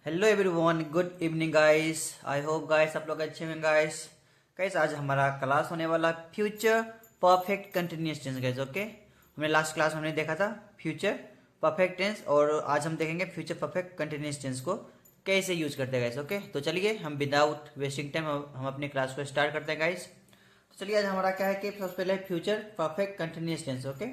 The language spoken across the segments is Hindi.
Hello everyone, good evening guys. I hope guys आप लोग अच्छे हैं गाइस। गाइस आज हमारा क्लास होने वाला future perfect continuous tense guys. Okay, हमने लास्ट क्लास हमने देखा था फ्यूचर परफेक्ट टेंस और आज हम देखेंगे फ्यूचर परफेक्ट कंटिन्यूअस टेंस को कैसे यूज करते हैं गाइस। ओके, तो चलिए हम विदाउट वेस्टिंग टाइम हम अपनी क्लास को स्टार्ट करते हैं गाइस। तो चलिए आज हमारा क्या है कि सबसे पहले future perfect continuous tense. Okay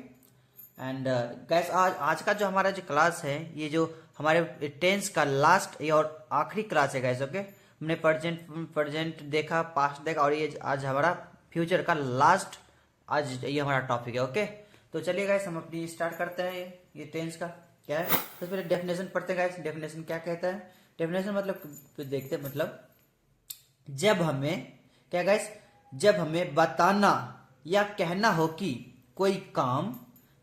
and guys आज का जो हमारा जो क्लास है ये जो हमारे टेंस का लास्ट और आखिरी क्लास है गैस। ओके, हमने प्रेजेंट देखा, पास्ट देखा और ये आज हमारा फ्यूचर का लास्ट आज ये हमारा टॉपिक है। ओके, तो चलिए गैस हम अपनी स्टार्ट करते हैं ये टेंस का क्या है। सबसे पहले डेफिनेशन पढ़ते हैं गैस। डेफिनेशन क्या कहता है? डेफिनेशन मतलब देखते हैं, मतलब जब हमें क्या गैस, जब हमें बताना या कहना हो कि कोई काम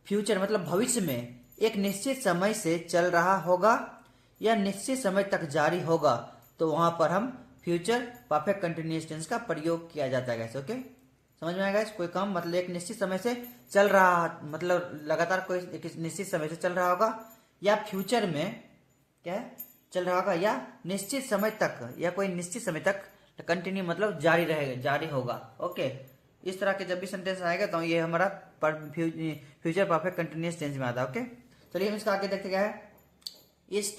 फ्यूचर मतलब भविष्य में एक निश्चित समय से चल रहा होगा या निश्चित समय तक जारी होगा, तो वहां पर हम फ्यूचर परफेक्ट कंटिन्यूअस टेंस का प्रयोग किया जाता है गैस। ओके, समझ में आएगा? कोई काम मतलब एक निश्चित समय से चल रहा, मतलब लगातार कोई एक निश्चित समय से चल रहा होगा या फ्यूचर में क्या है चल रहा होगा या निश्चित समय तक या कोई निश्चित समय तक कंटिन्यू मतलब जारी रहेगा, जारी होगा। ओके, इस तरह के जब भी सेंटेंस आएगा तो ये हमारा फ्यूचर परफेक्ट कंटिन्यूअस टेंस में आता है। ओके, चलिए हम इसका आगे देखते क्या है। इस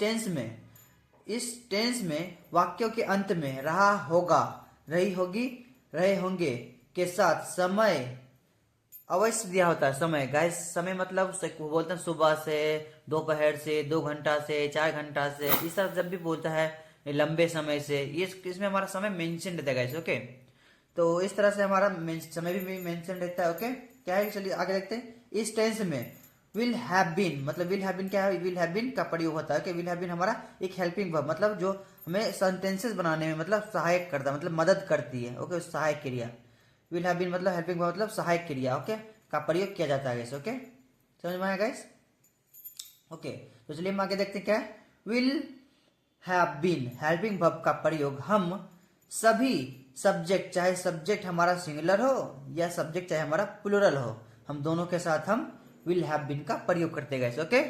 टेंस में वाक्यों के अंत में रहा होगा, रही होगी, रहे होंगे के साथ समय अवश्य दिया होता है। समय गाइस, समय मतलब वो बोलते हैं सुबह से, दोपहर से, 2 घंटा से, 4 घंटा से, इस तरह जब भी बोलता है लंबे समय से, ये इसमें हमारा समय मेंशन रहता है गाइस। ओके, तो इस तरह से हमारा समय भी मेंशन रहता है। ओके, क्या है चलिए आगे देखते हैं। इस टेंस में विल हैव बीन मतलब विल हैव बीन क्या है? विल हैव बीन का प्रयोग होता है। विल हैव बीन हमारा एक हेल्पिंग वर्ब मतलब जो हमें सेंटेंसेस बनाने में मतलब सहायक करता है, मतलब मदद करती है। ओके, सहायक क्रिया विल हैव बीन मतलब हेल्पिंग वर्ब मतलब सहायक क्रिया ओके का प्रयोग किया जाता है गाइस। ओके, समझ में आया गाइस? ओके, तो चलिए हम आगे देखते हैं क्या है। Will have been helping verb का प्रयोग हम सभी सब्जेक्ट, चाहे सब्जेक्ट हमारा सिंगुलर हो या सब्जेक्ट चाहे हमारा प्लूरल हो, हम दोनों के साथ हम विल हैव बीन का प्रयोग करते हैं गाइस। ओके,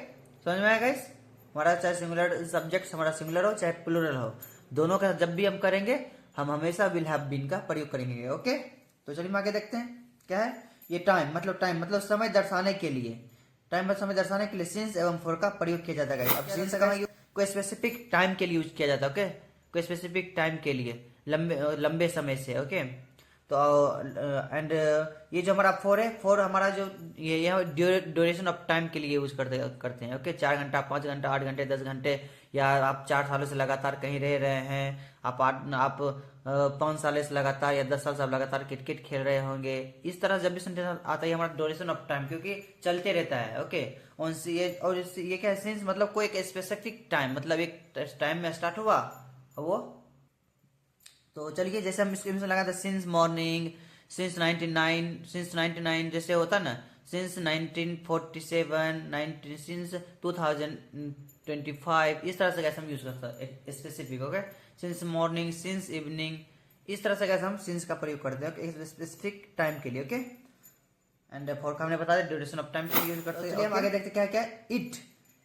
समझ में आया गाइस? हमारा चाहे सिंगुलर सब्जेक्ट हमारा सिंगुलर हो चाहे प्लूरल हो, दोनों का जब भी हम करेंगे हम हमेशा विल हैव बीन का प्रयोग करेंगे। ओके, तो चलिए हम आगे देखते हैं क्या है। ये टाइम मतलब समय दर्शाने के लिए, टाइम मतलब समय दर्शाने के लिए सिंस एवं फॉर का प्रयोग किया जाता है। अब सिंस का कोई स्पेसिफिक टाइम के लिए यूज किया जाता है। ओके, कोई स्पेसिफिक टाइम के लिए लंबे समय से। ओके, तो एंड ये जो हमारा फोर है, फोर हमारा जो ये ड्यूरेशन ऑफ टाइम के लिए यूज करते हैं। ओके, 4 घंटा, 5 घंटा, 8 घंटे, 10 घंटे, या आप 4 सालों से लगातार कहीं रह रहे हैं, आप 5 साल से लगातार या 10 साल से आप लगातार क्रिकेट खेल रहे होंगे, इस तरह जब भी सेंटेंस आता है हमारा ड्यूरेशन ऑफ टाइम, क्योंकि चलते रहता है। ओके, और ये क्या है? सिंस मतलब कोई एक स्पेसिफिक टाइम मतलब एक टाइम में स्टार्ट हुआ वो। तो चलिए जैसे हम इसके में लगाते सिंस मॉर्निंग, सिंस 99 जैसे होता ना, सिंस 1947, 19 सिंस 2025, इस तरह से कैसे हम यूज करते हैं specific. Okay, since morning, since evening, इस तरह से कैसे हम सिंस का प्रयोग करते हैं एक स्पेसिफिक टाइम के लिए। ओके, एंड फॉर का हमने बता दिया ड्यूरेशन ऑफ टाइम के लिए यूज करते हैं। चलिए हम आगे देखते क्या क्या it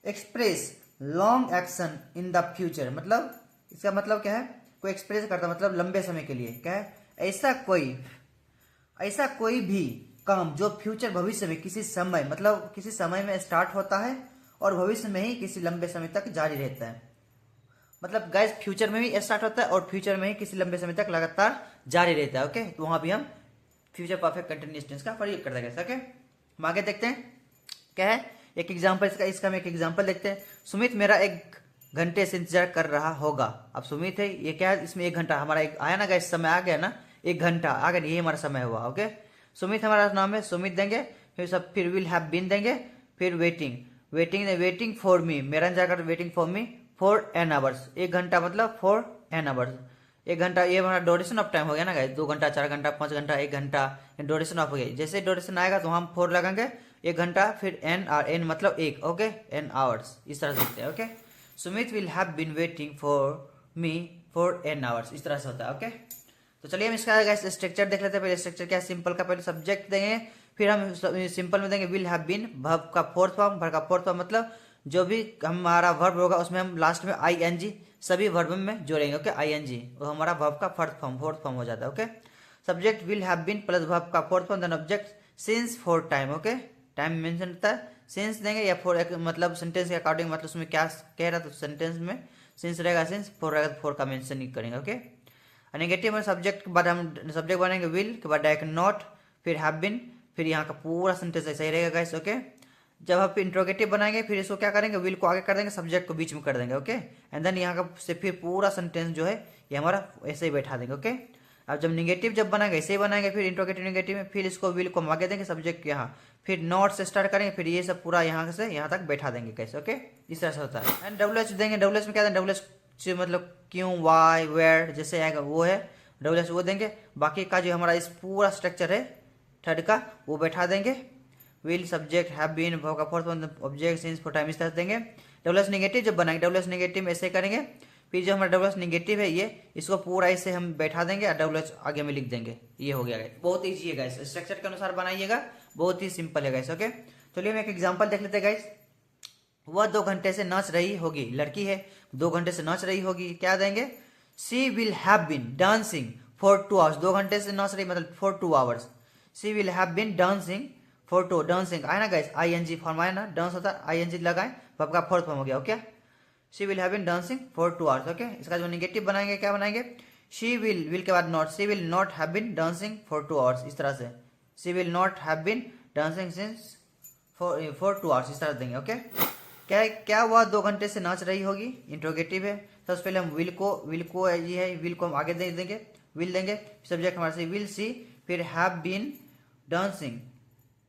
express long action in the future, मतलब इसका मतलब क्या है? कोई एक्सप्रेस करता मतलब लंबे समय के लिए क्या है? ऐसा कोई भी काम जो फ्यूचर भविष्य में किसी समय मतलब किसी समय में स्टार्ट होता है और भविष्य में ही किसी लंबे समय तक जारी रहता है। मतलब गाइस फ्यूचर में भी स्टार्ट होता है और फ्यूचर में ही किसी लंबे समय तक लगातार जारी रहता है। ओके, तो वहां भी हम फ्यूचर परफेक्ट कंटिन्यूअस टेंस का प्रयोग करते हैं। ओके, हम आगे देखते हैं क्या है एक एग्जांपल इसका हम एक एग्जांपल देखते हैं। सुमित मेरा 1 घंटे से इंतजार कर रहा होगा। अब सुमित है, ये क्या है? इसमें 1 घंटा हमारा एक आया ना गाइस, समय आ गया ना, 1 घंटा आ गया, ये हमारा समय हुआ। ओके, सुमित हमारा नाम है, सुमित देंगे, फिर विल हैव बीन देंगे, फिर वेटिंग फॉर मी, मेरा इंतजार कर waiting for me for an hours. 1 घंटा मतलब फॉर एन आवर्स। 1 घंटा ये हमारा ड्यूरेशन ऑफ टाइम हो गया ना गाइस, 2 घंटा, 4 घंटा, 5 घंटा, 1 घंटा ड्यूरेशन ऑफ हो गया। जैसे ड्यूरेशन आएगा तो हम 4 लगाएंगे, 1 घंटा, फिर एन मतलब 1। ओके, एन आवर्स, इस तरह से लिखते हैं। Okay, Sumit will have been waiting for me for an hours, इस तरह से होता है। ओके, तो चलिए हम इसका स्ट्रक्चर देख लेते हैं। पहले स्ट्रक्चर क्या है? सिंपल का पहले सब्जेक्ट देंगे, फिर हम सिंपल में देंगे विल हैव बीन, वर्ब का फोर्थ फॉर्म, वर्ब का फोर्थ फॉर्म मतलब जो भी हमारा वर्ब होगा उसमें हम लास्ट में आईएनजी सभी वर्ब में जोड़ेंगे। ओके, आईएनजी वो हमारा वर्ब का फोर्थ फॉर्म हो जाता है। Okay, subject will have been plus verb का fourth form, then object since for time. Okay, time mention होता है, सिंस देंगे या फॉर, मतलब सेंटेंस के अकॉर्डिंग, मतलब उसमें क्या कह रहा है तो सेंटेंस में सिंस रहेगा, सिंस फॉर रहेगा तो फॉर का मेंशन नहीं करेंगे। ओके, नेगेटिव में सब्जेक्ट के बाद हम सब्जेक्ट बनाएंगे विल, के बाद डायरेक्ट नॉट, फिर हैव बीन, फिर यहाँ का पूरा सेंटेंस ऐसा ही रहेगा गाइस। ओके, जब आप इंट्रोगेटिव बनाएंगे फिर इसको क्या करेंगे, विल को आगे कर देंगे, सब्जेक्ट को बीच में कर देंगे। ओके, एंड देन यहाँ का से फिर पूरा सेंटेंस जो है ये हमारा ऐसे ही बैठा देंगे। ओके, अब जब निगेटिव जब बनाएंगे ऐसे ही बनाएंगे, फिर इंट्रोगेटिव निगेटिव में फिर इसको विल को हम आगे देंगे, सब्जेक्ट यहाँ, फिर नॉट से स्टार्ट करेंगे, फिर ये सब पूरा यहाँ से यहाँ तक बैठा देंगे कैसे। ओके, इस तरह से होता है। एंड डब्ल्यू एच देंगे, डब्ल्यू एच में क्या देंगे, डब्ल्यू एच मतलब क्यों, वाई, वेयर जैसे आएगा वो है डब्ल्यू एच वो देंगे। बाकी का जो हमारा इस पूरा स्ट्रक्चर है थर्ड का वो बैठा देंगे, will, subject, have been, verb का fourth object, since for time, इस तरह से देंगे। डब्ल्यू एच नेगेटिव जब बनाएंगे, डब्ल्यू एच नेगेटिव में ऐसे करेंगे, फिर जो हमारा डब्ल्यू एच नेगेटिव है ये इसको पूरा ऐसे हम बैठा देंगे और डब्ल्यू एच आगे में लिख देंगे। ये हो गया गाइस, बहुत ईजी है गाइस, स्ट्रक्चर के अनुसार बनाइएगा, बहुत ही सिंपल है गाइस। ओके, चलिए हम एक एग्जांपल देख लेते हैं गाइस। वह 2 घंटे से नाच रही होगी, लड़की है 2 घंटे से नाच रही होगी, क्या देंगे, she will have been dancing for 2 hours, 2 घंटे से नाच रही मतलब for 2 hours, she will have been dancing for 2, dancing आए ना गाइस, आईएनजी फॉर्म आया ना, डांस होता है आईएनजी लगाए, वर्ब का फोर्थ फॉर्म हो गया। Okay, she will have been dancing for 2 hours. Okay, इसका जो नेगेटिव बनाएंगे क्या बनाएंगे, शी विल के बाद not, she will not have been dancing for 2 hours, इस तरह से, she will not have been dancing since for 2 hours, इस तरह देंगे। ओके, क्या वह 2 घंटे से नाच रही होगी, इंट्रोगेटिव है, सबसे पहले हम विल को ये है, विल को हम आगे दे देंगे, विल देंगे, सब्जेक्ट हमारे से विल सी, फिर have been dancing,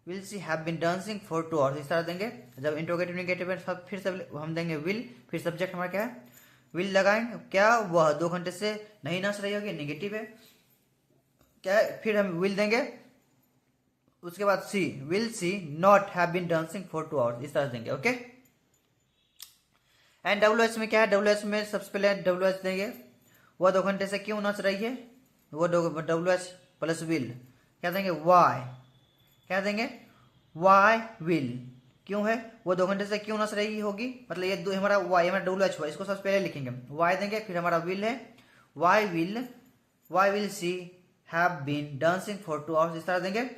will see have been dancing for 2 hours, इस तरह देंगे। जब इंट्रोगेटिव नेगेटिव है फिर से हम देंगे विल, फिर सब्जेक्ट हमारा क्या है, विल लगाएंगे, क्या वह 2 घंटे से नहीं नाच रही होगी, नेगेटिव है, क्या है? फिर हम विल देंगे, उसके बाद she, will C not have been dancing for 2 hours, इस तरह देंगे। ओके, एंड डब्ल्यू एच में क्या है, डब्ल्यू एच में सबसे पहले डब्ल्यू एच देंगे, वह 2 घंटे से क्यों नाच रही है, वो डब्ल्यू एच प्लस विल, क्या देंगे, वाई, क्या देंगे, वाई विल, क्यों है वो 2 घंटे से क्यों नाच रही होगी, मतलब ये दो हमारा वाई, हमारा डब्ल्यू एच हुआ, इसको सबसे पहले लिखेंगे, वाई देंगे, फिर हमारा विल है, why will see have been dancing for 2 hours, इस तरह देंगे।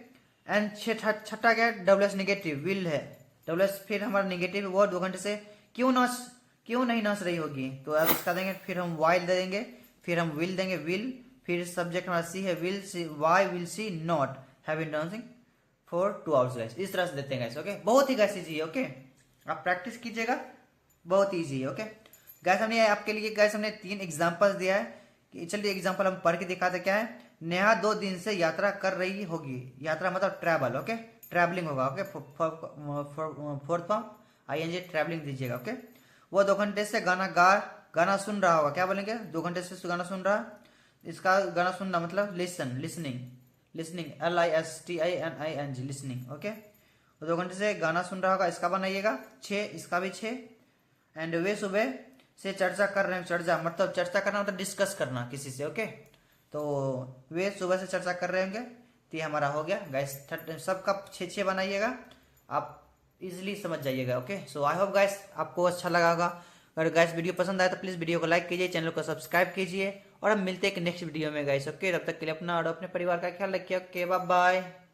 एंड छठा क्या है, डब्ल्यू एच नेगेटिव, विल है, डब्ल्यू एच फिर हमारा नेगेटिव, वो 2 घंटे से क्यों नहीं नाच रही होगी, तो अब इसका देंगे, फिर हम वाई दे देंगे, फिर हम विल देंगे, विल, फिर सब्जेक्ट हमारा सी है, will see, why will C not have been dancing for 2 hours guys, इस तरह से देते हैं गाइस। ओके, बहुत ही गाइस इजी है। ओके, आप प्रैक्टिस कीजिएगा, बहुत इजी है। ओके गाइस, हमने आपके लिए गाइस हमने 3 एग्जांपल्स दिया है कि चलिए एग्जांपल हम पढ़ के दिखाते क्या है। नेहा 2 दिन से यात्रा कर रही होगी, यात्रा मतलब ट्रैवल। ओके, ट्रैवलिंग होगा। Okay, fourth form I N G travelling दीजिएगा। ओके, वो 2 घंटे से गाना सुन रहा होगा, क्या बोलेंगे, 2 घंटे से गाना सुन रहा, इसका गाना सुनना मतलब लिसनिंग LISTINING लिसनिंग। ओके, वो 2 घंटे से गाना सुन रहा होगा, इसका बनाइएगा 6, इसका भी 6। एंड वे सुबह से चर्चा कर रहे हैं, चर्चा मतलब चर्चा करना मतलब डिस्कस करना किसी से। ओके, तो वे सुबह से चर्चा कर रहे होंगे, तो ये हमारा हो गया गाइस। सबका 6 बनाइएगा, आप इजीली समझ जाइएगा। Okay, so I hope guys आपको अच्छा लगा होगा। अगर गाइस वीडियो पसंद आए तो प्लीज वीडियो को लाइक कीजिए, चैनल को सब्सक्राइब कीजिए, और हम मिलते हैं एक नेक्स्ट वीडियो में गाइस। ओके, तब तक के लिए अपना और अपने परिवार का ख्याल रखिए। Okay, bye bye.